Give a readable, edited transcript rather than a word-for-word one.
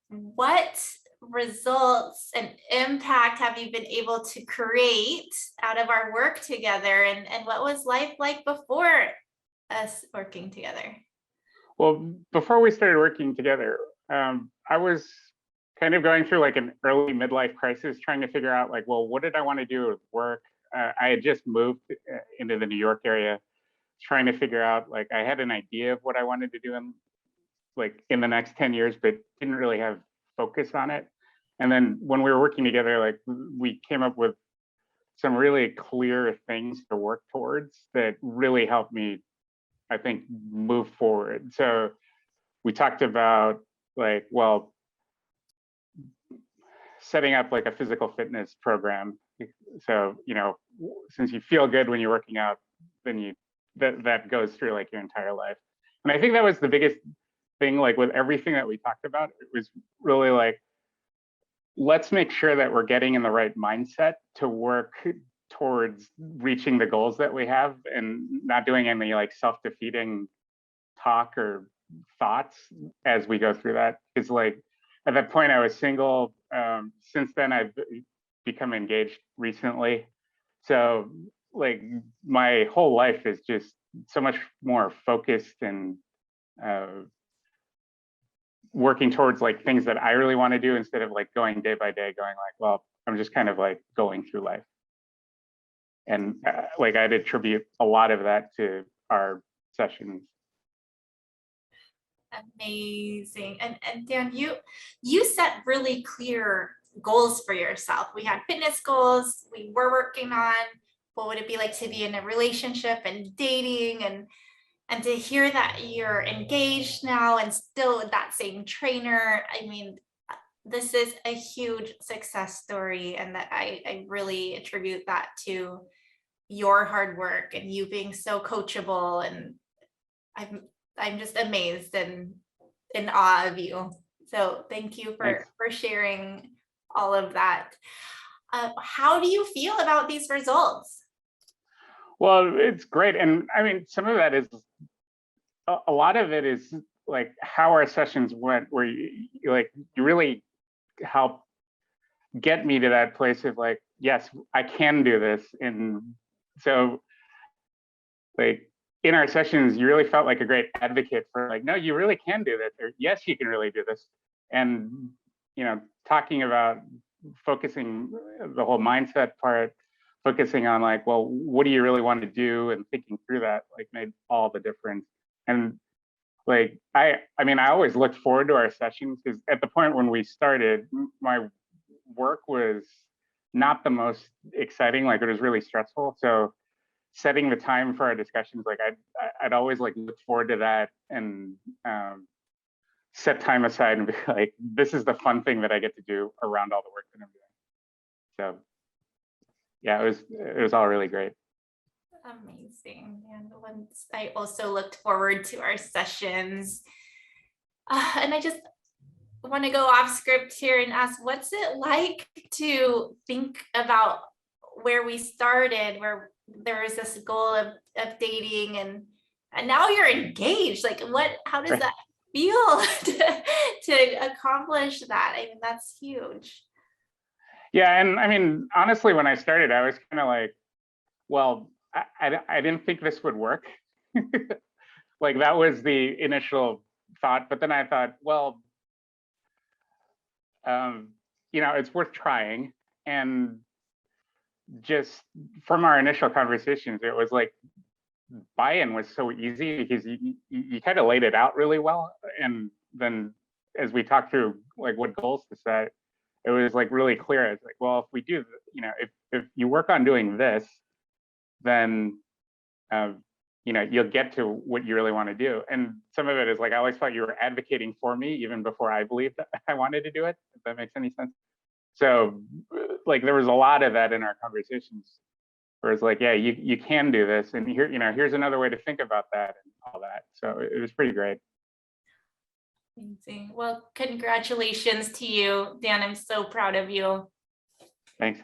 What results and impact have you been able to create out of our work together? And what was life like before us working together? Well, before we started working together, I was kind of going through like an early midlife crisis, trying to figure out like, well, what did I want to do with work? I had just moved into the New York area, trying to figure out like I had an idea of what I wanted to do in the next 10 years, but didn't really have focus on it. And then when we were working together, like we came up with some really clear things to work towards that really helped me, I think, move forward. So we talked about like, well, setting up like a physical fitness program. So, since you feel good when you're working out, then that goes through like your entire life. And I think that was the biggest thing, like with everything that we talked about, it was really like, let's make sure that we're getting in the right mindset to work towards reaching the goals that we have and not doing any like self-defeating talk or thoughts as we go through that. Because like at that point I was single. Since then I've become engaged recently. So like my whole life is just so much more focused and working towards like things that I really want to do instead of like going day by day, going like, well, I'm just kind of like going through life. And like I'd attribute a lot of that to our sessions. Amazing. And Dan, you set really clear goals for yourself. We had fitness goals we were working on. What would it be like to be in a relationship and dating, and to hear that you're engaged now and still with that same trainer. I mean, this is a huge success story, and that I really attribute that to your hard work and you being so coachable. And I'm just amazed and in awe of you. So thank you for sharing all of that. How do you feel about these results? Well, it's great. And I mean, some of that is, a lot of it is like how our sessions went, where you really help get me to that place of like, yes, I can do this. And so like in our sessions, you really felt like a great advocate for like, no, you really can do this, or yes, you can really do this. And, talking about focusing the whole mindset part, focusing on like, well, what do you really want to do? And thinking through that like made all the difference. And like, I mean, I always looked forward to our sessions because at the point when we started, my work was not the most exciting, like it was really stressful. So setting the time for our discussions, like I'd always like look forward to that and set time aside and be like, this is the fun thing that I get to do around all the work that I'm doing. So yeah, it was all really great. Amazing. And once I also looked forward to our sessions. And I just want to go off script here and ask, what's it like to think about where we started, where there was this goal of dating, and now you're engaged? Like how does that feel to accomplish that? I mean, that's huge. Yeah. And I mean, honestly, when I started, I was kind of like, well, I didn't think this would work. Like that was the initial thought. But then I thought, well, it's worth trying. And just from our initial conversations, it was like buy-in was so easy because you kind of laid it out really well. And then as we talked through like what goals to set, it was like really clear. It's like, well, if we do, if you work on doing this, then you'll get to what you really want to do. And some of it is like, I always thought you were advocating for me even before I believed that I wanted to do it, if that makes any sense. So like there was a lot of that in our conversations where it's like, yeah, you can do this, and here's another way to think about that and all that. So it was pretty great. Amazing. Well, congratulations to you, Dan. I'm so proud of you. Thanks.